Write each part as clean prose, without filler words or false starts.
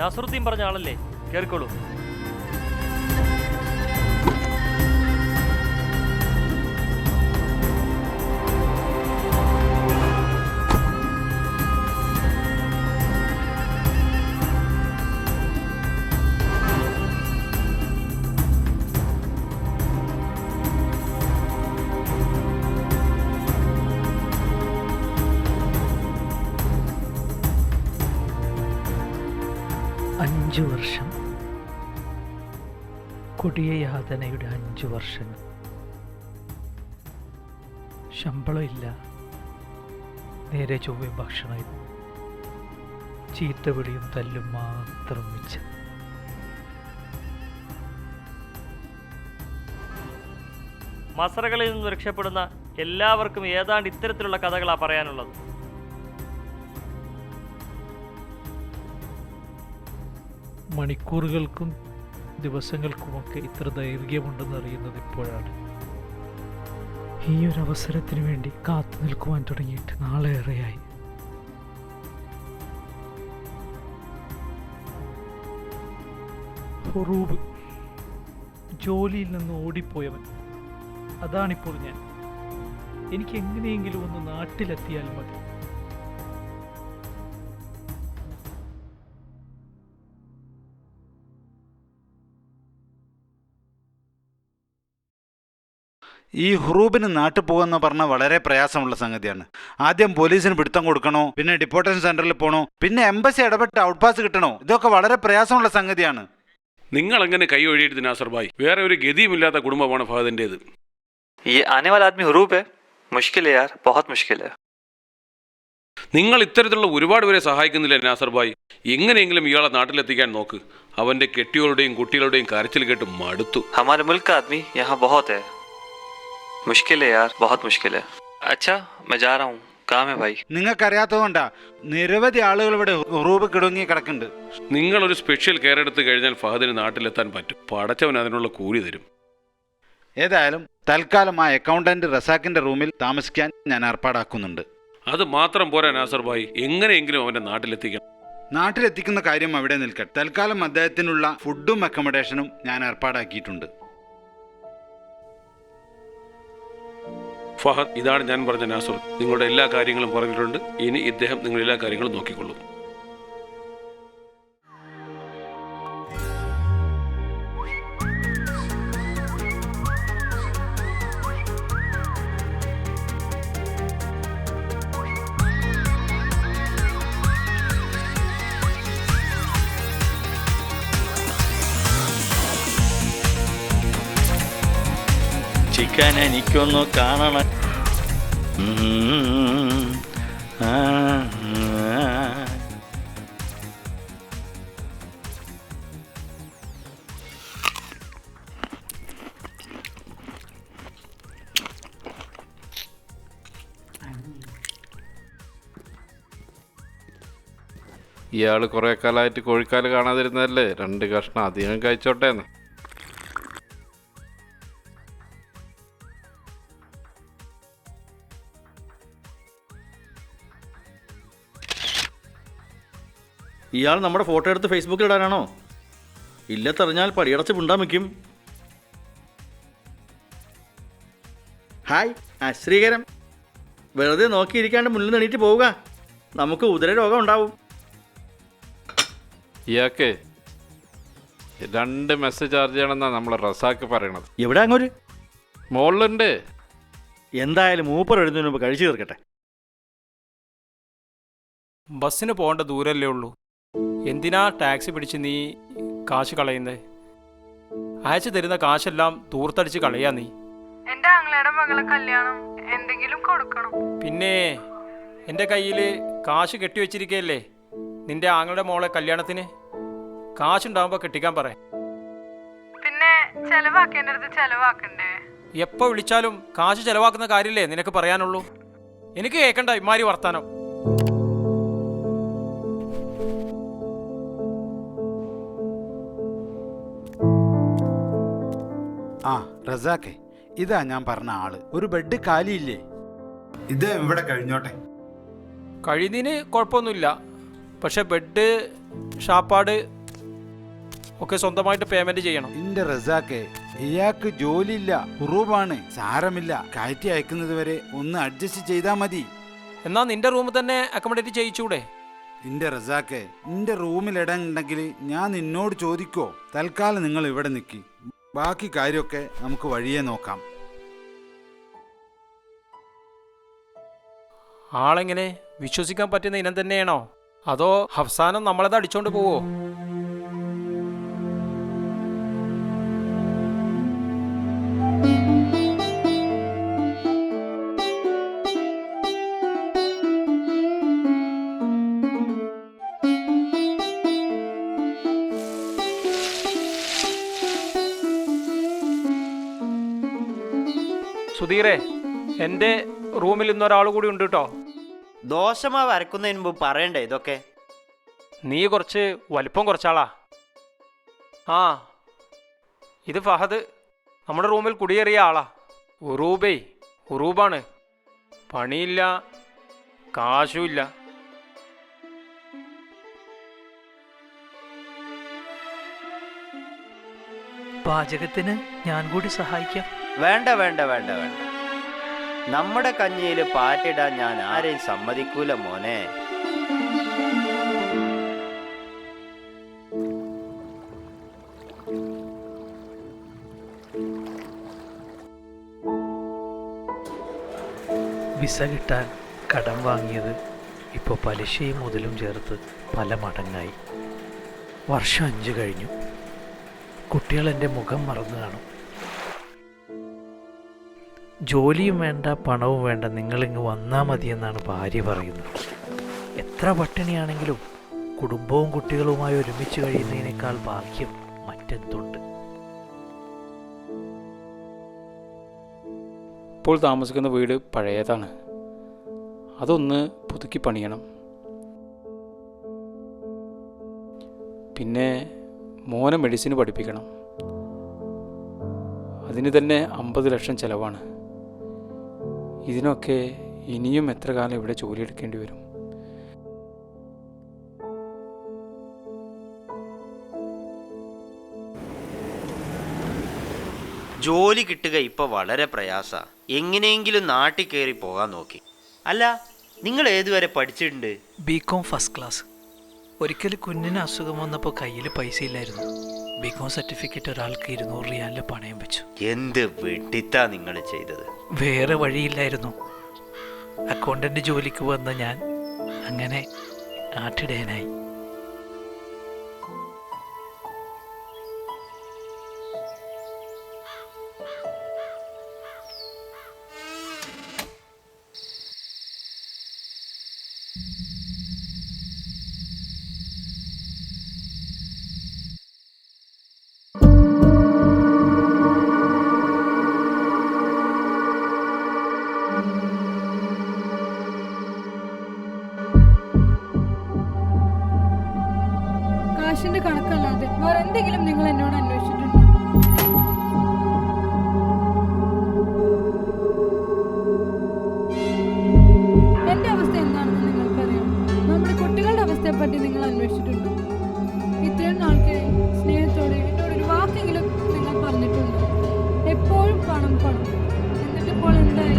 നസറുദ്ദീൻ പറഞ്ഞ ആളല്ലേ? കേറിക്കോളൂ. അഞ്ചു വർഷം, കൊടിയ യാതനയുടെ 5 വർഷങ്ങൾ. ശമ്പളമില്ല, നേരെ ചൊവ്വ ഭക്ഷണമില്ല, ചീത്തപിടിയും തല്ലും മാത്രം മിച്ചം. മസറകളിൽ നിന്ന് രക്ഷപ്പെടുന്ന എല്ലാവർക്കും ഏതാണ്ട് ഇത്തരത്തിലുള്ള കഥകളാണ് പറയാനുള്ളത്. മണിക്കൂറുകൾക്കും ദിവസങ്ങൾക്കുമൊക്കെ ഇത്ര ദൈർഘ്യമുണ്ടെന്ന് അറിയുന്നത് ഇപ്പോഴാണ്. ഈ ഒരു അവസരത്തിന് വേണ്ടി കാത്തു നിൽക്കുവാൻ തുടങ്ങിയിട്ട് നാളേറെയായി. ഹുറൂബ്, ജോലിയിൽ നിന്ന് ഓടിപ്പോയവൻ, അതാണിപ്പോൾ ഞാൻ. എനിക്ക് എങ്ങനെയെങ്കിലും ഒന്ന് നാട്ടിലെത്തിയാൽ മതി. ഈ ഹുറൂബിന് നാട്ടിൽ പോകുമെന്ന് പറഞ്ഞാൽ വളരെ പ്രയാസമുള്ള സംഗതിയാണ്. ആദ്യം പോലീസിന് പിടുത്തം കൊടുക്കണോ, പിന്നെ ഡിപ്പോർട്ടേഷൻ സെന്ററിൽ പോകണോ, പിന്നെ എംബസി ഇടപെട്ട് ഔട്ട് പാസ് കിട്ടണോ. ഇതൊക്കെ വളരെ പ്രയാസമുള്ള സംഗതിയാണ്. നിങ്ങൾ അങ്ങനെ കൈ ഒഴിയെടുത്ത് നാസർ ഭായ്, വേറെ ഒരു ഗതിയുമില്ലാത്ത കുടുംബമാണ് ഫഹദിൻ്റേത്. ये आने वाला आदमी हुरूब है, मुश्किल है यार, बहुत मुश्किल है. നിങ്ങൾ ഇത്തരത്തിലുള്ള ഒരുപാട് പേരെ സഹായിക്കുന്നില്ല നാസർ ഭായ്. എങ്ങനെയെങ്കിലും ഇയാളെ നാട്ടിലെത്തിക്കാൻ നോക്ക്. അവന്റെ കെട്ടികളുടെയും കുട്ടികളുടെയും കരച്ചിൽ കേട്ട് മടുത്തു. हमारे मुल्क का आदमी यहाँ बहुत है, मुश्किल है यार, बहुत मुश्किल है. अच्छा मैं जा रहा हूँ, काम है भाई. നിങ്ങൾക്കറിയാത്തതുകൊണ്ടാ നിരവധി ആളുകൾ ഇവിടെ ഹുറൂബ് കിടങ്ങി കിടക്കുന്നുണ്ട്. നിങ്ങളൊരു സ്പെഷ്യൽ കെയർ എടുത്ത് കഴിഞ്ഞാൽ ഫഹദിന് നാട്ടിലെത്താൻ പറ്റും. പടച്ചവൻ അതിനുള്ള കൂലി തരും. ഏതായാലും തൽക്കാലം ആ അക്കൗണ്ടന്റ് റസാഖിന്റെ റൂമിൽ താമസിക്കാൻ ഞാൻ ഏർപ്പാടാക്കുന്നുണ്ട്. അത് മാത്രം പോരാ നാസർ ഭായ്, എങ്ങനെയെങ്കിലും അവന്റെ നാട്ടിലെത്തിക്കണം. നാട്ടിലെത്തിക്കുന്ന കാര്യം അവിടെ നിൽക്കട്ടെ. തൽക്കാലം അദ്ദേഹത്തിനുള്ള ഫുഡും അക്കോമഡേഷനും ഞാൻ ഏർപ്പാടാക്കിയിട്ടുണ്ട്. ഫഹദ്, ഇതാണ് ഞാൻ പറഞ്ഞ നാസർ. നിങ്ങളുടെ എല്ലാ കാര്യങ്ങളും പറഞ്ഞിട്ടുണ്ട്. ഇനി ഇദ്ദേഹം നിങ്ങൾ എല്ലാ കാര്യങ്ങളും നോക്കിക്കൊള്ളും. ചിക്കൻ എനിക്കൊന്നു കാണണം. ഇയാൾ കുറേ കാലമായിട്ട് കോഴിക്കാല് കാണാതിരുന്നതല്ലേ, 2 കഷ്ണം അധികം കഴിച്ചോട്ടേന്ന്. ഇയാൾ നമ്മുടെ ഫോട്ടോ എടുത്ത് ഫേസ്ബുക്കിൽ ഇടാനാണോ? ഇല്ലത്തറിഞ്ഞാൽ പടിയടച്ച് പുണ്ടാൻ വയ്ക്കും. ഹായ് അശ്രീകരം, വെറുതെ നോക്കിയിരിക്കാണ്ട് മുന്നിൽ എണീറ്റ് പോവുക, നമുക്ക് ഉദര രോഗം ഉണ്ടാവും. ഇയാൾക്ക് 2 മെസ്സേജ് ചാർജ് ചെയ്യണമെന്നാണ് നമ്മളെ റസാക്ക് പറയണത്. എവിടെ അങ്ങോട്ട്? മുകളിലുണ്ട്. എന്തായാലും മൂപ്പർ എഴുതുന്നതിന് മുമ്പ് കഴിച്ചു തീർക്കട്ടെ. ബസ്സിന് പോകേണ്ട ദൂരല്ലേ ഉള്ളൂ, എന്തിനാ ടാക്സി പിടിച്ച് നീ കാശ് കളയുന്നത്? അയച്ചു തരുന്ന കാശെല്ലാം തൂർത്തടിച്ച് കളയാ നീ. എന്റെ ആങ്ങളയുടെ മകളെ കല്യാണം, എന്തെങ്കിലും കൊടുക്കണം. പിന്നെ എൻ്റെ കയ്യിൽ കാശ് കെട്ടിവെച്ചിരിക്കുകയല്ലേ നിന്റെ ആങ്ങളുടെ മോളെ കല്യാണത്തിന്. കാശുണ്ടാവുമ്പോൾ കെട്ടിക്കാൻ പറ. പിന്നെ ചെലവാക്കേണ്ടത് ചെലവാക്കണ്ടേ? എപ്പോൾ വിളിച്ചാലും കാശ് ചെലവാക്കുന്ന കാര്യമില്ലേ നിനക്ക് പറയാനുള്ളൂ. എനിക്ക് കേൾക്കണ്ട ഇമാരി വർത്താനം. ആ റസാഖെ, ഇതാ ഞാൻ പറഞ്ഞ ആള്. ഒരു ബെഡ് കാലിയില്ലേ? ഇത് ഇവിടെ കഴിഞ്ഞോട്ടെ. കഴിയുന്നതിന് കുഴപ്പമൊന്നുമില്ല, പക്ഷെ ബെഡ് ഷാപ്പാട് ഒക്കെ സ്വന്തമായിട്ട് പേയ്മെന്റ് ചെയ്യണം. എന്റെ റസാക്കെ, ഇയാൾക്ക് ജോലിയില്ല, ഹുറൂബാണ്. സാരമില്ല, കയറ്റി അയക്കുന്നത് വരെ ഒന്ന് അഡ്ജസ്റ്റ് ചെയ്താൽ മതി. എന്നാൽ നിന്റെ റൂമിൽ തന്നെ അക്കോമഡേറ്റ് ചെയ്യിച്ചൂടെ? എന്റെ റസാക്കെ, എന്റെ റൂമിൽ ഇടമുണ്ടെങ്കിൽ ഞാൻ നിന്നോട് ചോദിക്കോ? തൽക്കാലം നിങ്ങൾ ഇവിടെ നിൽക്കി, ബാക്കി കാര്യമൊക്കെ നമുക്ക് വഴിയെ നോക്കാം. ആളെങ്ങനെ വിശ്വസിക്കാൻ പറ്റുന്ന ഇനം തന്നെയാണോ, അതോ അവസാനം നമ്മളത് അടിച്ചോണ്ട് പോവോ? സുധീറെ, എൻ്റെ റൂമിൽ ഇന്നൊരാൾ കൂടി ഉണ്ട് കേട്ടോ. ദോശമാവ് അരക്കുന്നതിന് മുമ്പ് പറയണ്ടേ ഇതൊക്കെ? നീ കുറച്ച് വലിപ്പം കുറച്ചാളാ. ആ, ഇത് ഫഹദ്, നമ്മുടെ റൂമിൽ കുടിയേറിയ ആളാ. ഉറൂബാണ്. പണിയില്ല, കാശുമില്ല. പാചകത്തിന് ഞാൻ കൂടി സഹായിക്കാം. വേണ്ട വേണ്ട വേണ്ട വേണ്ട, നമ്മുടെ കഞ്ഞിയിൽ പാറ്റിടാൻ ഞാൻ ആരെയും സമ്മതിക്കൂല മോനെ. വിസ കിട്ടാൻ കടം വാങ്ങിയത് ഇപ്പോൾ പലിശയും മുതലും ചേർത്ത് പല മടങ്ങായി. വർഷം 5 കഴിഞ്ഞു. കുട്ടികൾ എൻ്റെ മുഖം മറന്നു കാണും. ജോലിയും വേണ്ട, പണവും വേണ്ട, നിങ്ങളിങ്ങ് വന്നാൽ മതിയെന്നാണ് ഭാര്യ പറയുന്നത്. എത്ര പട്ടിണിയാണെങ്കിലും കുടുംബവും കുട്ടികളുമായി ഒരുമിച്ച് കഴിയുന്നതിനേക്കാൾ ഭാഗ്യം മറ്റെന്തുണ്ട്? ഇപ്പോൾ താമസിക്കുന്ന വീട് പഴയതാണ്. അതൊന്ന് പുതുക്കി പണിയണം. പിന്നെ മോനെ മെഡിസിന് പഠിപ്പിക്കണം. അതിന് തന്നെ 50 ലക്ഷം ചിലവാണ്. ഇതിനൊക്കെ ഇനിയും എത്ര കാലം ഇവിടെ ജോലിയെടുക്കേണ്ടി വരും? ജോലി കിട്ടുക ഇപ്പൊ വളരെ പ്രയാസ. എങ്ങനെയെങ്കിലും നാട്ടിൽ കയറി പോകാൻ നോക്കി. അല്ല, നിങ്ങൾ ഏതുവരെ പഠിച്ചിട്ടുണ്ട്? BCom first class. ഒരിക്കൽ കുഞ്ഞിന് അസുഖം വന്നപ്പോൾ കയ്യിൽ പൈസ ഇല്ലായിരുന്നു. ബികോം സർട്ടിഫിക്കറ്റ് ഒരാൾക്ക് 200 റിയാലിന് പണയം വെച്ചു. എന്ത് വെട്ടിത്താ നിങ്ങൾ ചെയ്തത്? വേറെ വഴിയില്ലായിരുന്നു. അക്കൗണ്ടന്റ് ജോലിക്ക് വന്ന ഞാൻ അങ്ങനെ ആട്ടിടയനായി. കാശിന്റെ കണക്കല്ലാതെ വേറെ എന്തെങ്കിലും നിങ്ങൾ എന്നോട് അന്വേഷിച്ചിട്ടുണ്ടോ? എന്റെ അവസ്ഥ എന്താണെന്ന് നിങ്ങൾക്കറിയാം. നമ്മുടെ കുട്ടികളുടെ അവസ്ഥയെ പറ്റി നിങ്ങൾ അന്വേഷിച്ചിട്ടുണ്ടോ? ഇത്രയും നാൾക്ക് സ്നേഹത്തോടെ എന്നോടൊരു വാക്കെങ്കിലും നിങ്ങൾ പറഞ്ഞിട്ടുണ്ടോ? എപ്പോഴും പണം പണം, എന്നിട്ടിപ്പോൾ എന്തായി?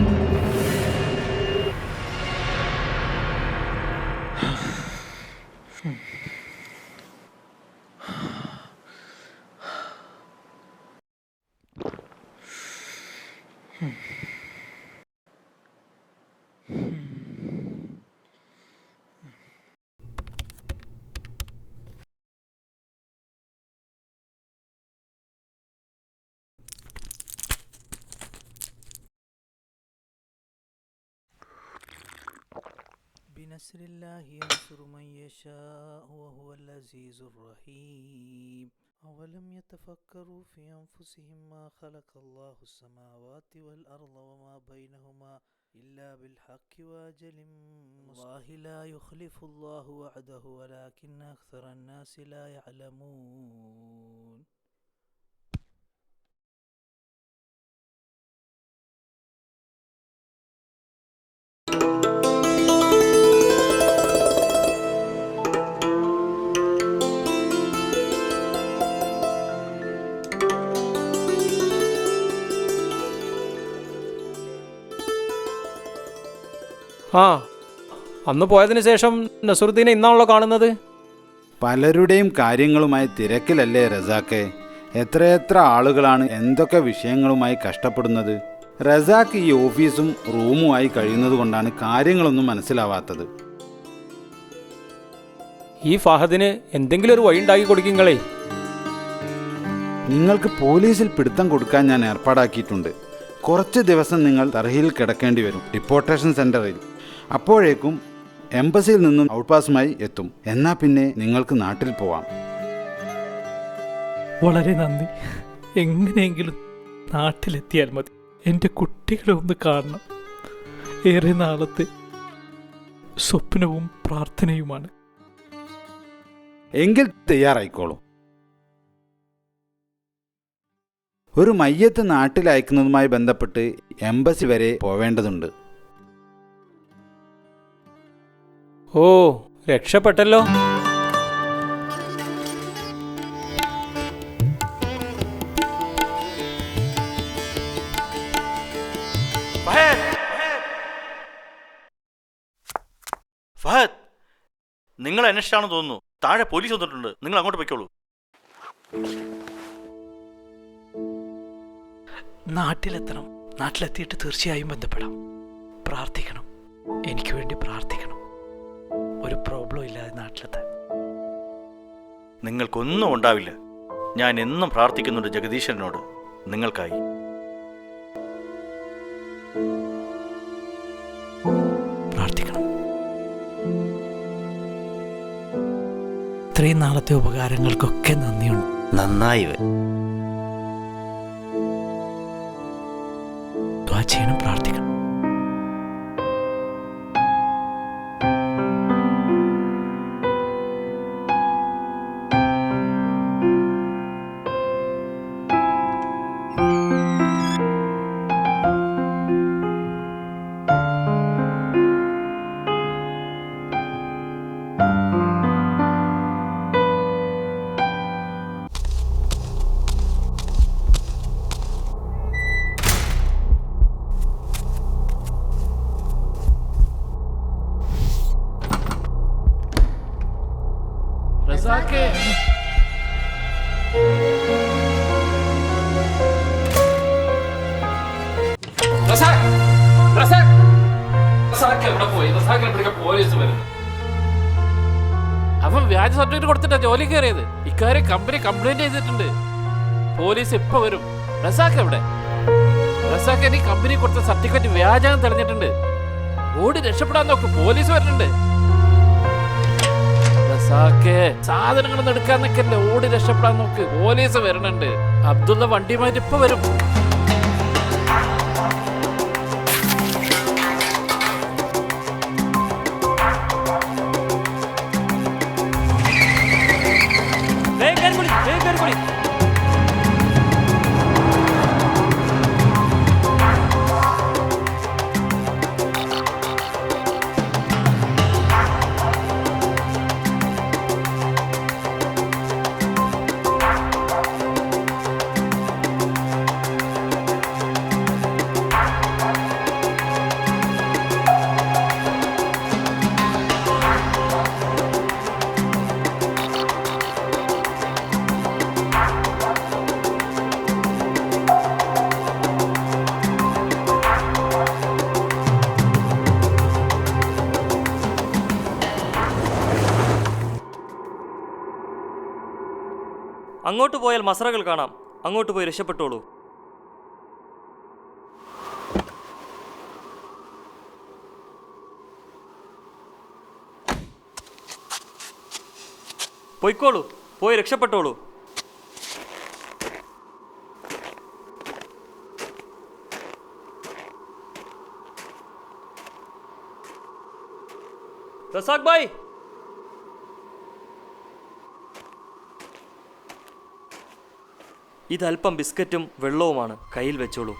بنصر الله ينصر من يشاء وهو العزيز الرحيم أولم يتفكروا في أنفسهم ما خلق الله السماوات والأرض وما بينهما إلا بالحق وأجل الله لا يخلف الله وعده ولكن أكثر الناس لا يعلمون. ആ, അന്ന് പോയതിന് ശേഷം നസറുദ്ദീനെ ഇന്നാണല്ലോ കാണുന്നത്. പലരുടെയും കാര്യങ്ങളുമായി തിരക്കിലല്ലേ റസാക്കെ? എത്രയെത്ര ആളുകളാണ് എന്തൊക്കെ വിഷയങ്ങളുമായി കഷ്ടപ്പെടുന്നത്. റസാക്ക് ഈ ഓഫീസും റൂമുമായി കഴിയുന്നത് കൊണ്ടാണ് കാര്യങ്ങളൊന്നും മനസ്സിലാവാത്തത്. ഈ ഫഹദിന് എന്തെങ്കിലും ഒരു വഴി ഉണ്ടാക്കി കൊടുക്കുങ്ങളേ. നിങ്ങൾക്ക് പോലീസിൽ പിടുത്തം കൊടുക്കാൻ ഞാൻ ഏർപ്പാടാക്കിയിട്ടുണ്ട്. കുറച്ച് ദിവസം നിങ്ങൾ തറയിൽ കിടക്കേണ്ടി വരും, ഡിപ്പോർട്ടേഷൻ സെൻ്ററിൽ. അപ്പോഴേക്കും എംബസിയിൽ നിന്നും ഔട്ട് പാസുമായി എത്തും. എന്നാൽ പിന്നെ നിങ്ങൾക്ക് നാട്ടിൽ പോവാം. വളരെ നന്ദി. എങ്ങനെയെങ്കിലും നാട്ടിലെത്തിയാൽ മതി. എൻ്റെ കുട്ടികളെ ഒന്ന് കാണണം. ഏറെ നാളത്തെ സ്വപ്നവും പ്രാർത്ഥനയുമാണ്. എങ്കിൽ തയ്യാറായിക്കോളൂ. ഒരു മയ്യത്ത് നാട്ടിൽ അയക്കുന്നതുമായി ബന്ധപ്പെട്ട് എംബസി വരെ പോവേണ്ടതുണ്ട്. ഓ, രക്ഷപ്പെട്ടല്ലോ. ഫഹദ്, നിങ്ങൾ അന്വേഷിച്ചാണെന്ന് തോന്നുന്നു. താഴെ പോലീസ് വന്നിട്ടുണ്ട്. നിങ്ങൾ അങ്ങോട്ട് പൊയ്ക്കോളൂ. നാട്ടിലെത്തണം. നാട്ടിലെത്തിയിട്ട് തീർച്ചയായും ബന്ധപ്പെടാം. പ്രാർത്ഥിക്കണം, എനിക്ക് വേണ്ടി പ്രാർത്ഥിക്കണം. ഒരു പ്രോബ്ലം ഇല്ലാതെ നാട്ടിലെത്താൻ. നിങ്ങൾക്കൊന്നും ഉണ്ടാവില്ല. ഞാൻ എന്നും പ്രാർത്ഥിക്കുന്നുണ്ട് ജഗദീശ്വരനോട് നിങ്ങൾക്കായി. പ്രാർത്ഥിക്കണം. ഇത്രയും നാളത്തെ ഉപകാരങ്ങൾക്കൊക്കെ നന്ദിയുണ്ട്. നന്നായി ദുആ ചെയ്യണം, പ്രാർത്ഥിക്കണം. അവൻ വ്യാജ സർട്ടിഫിക്കറ്റ് കൊടുത്തിട്ടാ ജോലി കയറിയത്. ഇക്കാര്യം കമ്പനി കംപ്ലൈന്റ് ചെയ്തിട്ടുണ്ട്. പോലീസ് ഇപ്പൊ വരും. റസാഖ് എവിടെ? റസാഖ് നീ കമ്പനി കൊടുത്ത സർട്ടിഫിക്കറ്റ് വ്യാജാന്ന് തെളിഞ്ഞിട്ടുണ്ട്. ഓടി രക്ഷപ്പെടാൻ നോക്ക്, പോലീസ് വരുന്നുണ്ട്. റസാഖേ, സാധനങ്ങളൊന്നും എടുക്കാൻ നിൽക്കല്ലേ, ഓടി രക്ഷപ്പെടാൻ നോക്ക്, പോലീസ് വരുന്നുണ്ട്. അബ്ദുള്ള വണ്ടിയുമായിട്ട് ഇപ്പൊ വരും. അങ്ങോട്ട് പോയാൽ മസറകൾ കാണാം. അങ്ങോട്ട് പോയി രക്ഷപ്പെട്ടോളൂ. പൊയ്ക്കോളൂ, പോയി രക്ഷപ്പെട്ടോളൂ. റസാഖ് ഭായ്, ഇതല്പം ബിസ്ക്കറ്റും വെള്ളവുമാണ്, കയ്യിൽ വെച്ചോളൂ.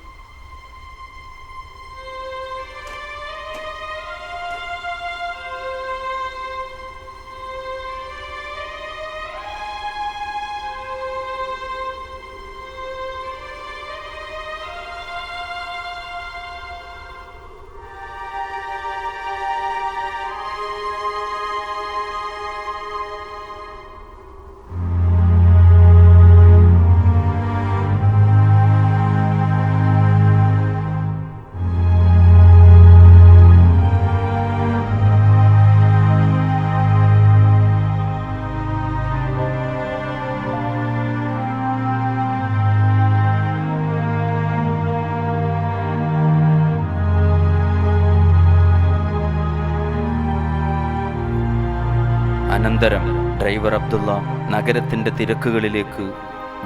അനന്തരം ഡ്രൈവർ അബ്ദുള്ള നഗരത്തിൻ്റെ തിരക്കുകളിലേക്ക്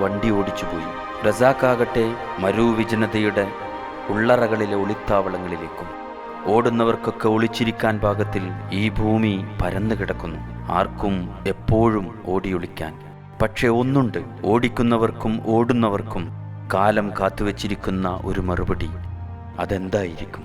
വണ്ടി ഓടിച്ചുപോയി. റസാഖാകട്ടെ മരുവിജനതയുടെ ഉള്ളറകളിലെ ഒളിത്താവളങ്ങളിലേക്കും. ഓടുന്നവർക്കൊക്കെ ഒളിച്ചിരിക്കാൻ പാകത്തിൽ ഈ ഭൂമി പരന്നു കിടക്കുന്നു, ആർക്കും എപ്പോഴും ഓടിയൊളിക്കാൻ. പക്ഷെ ഒന്നുണ്ട്, ഓടിക്കുന്നവർക്കും ഓടുന്നവർക്കും കാലം കാത്തുവച്ചിരിക്കുന്ന ഒരു മറുപടി. അതെന്തായിരിക്കും?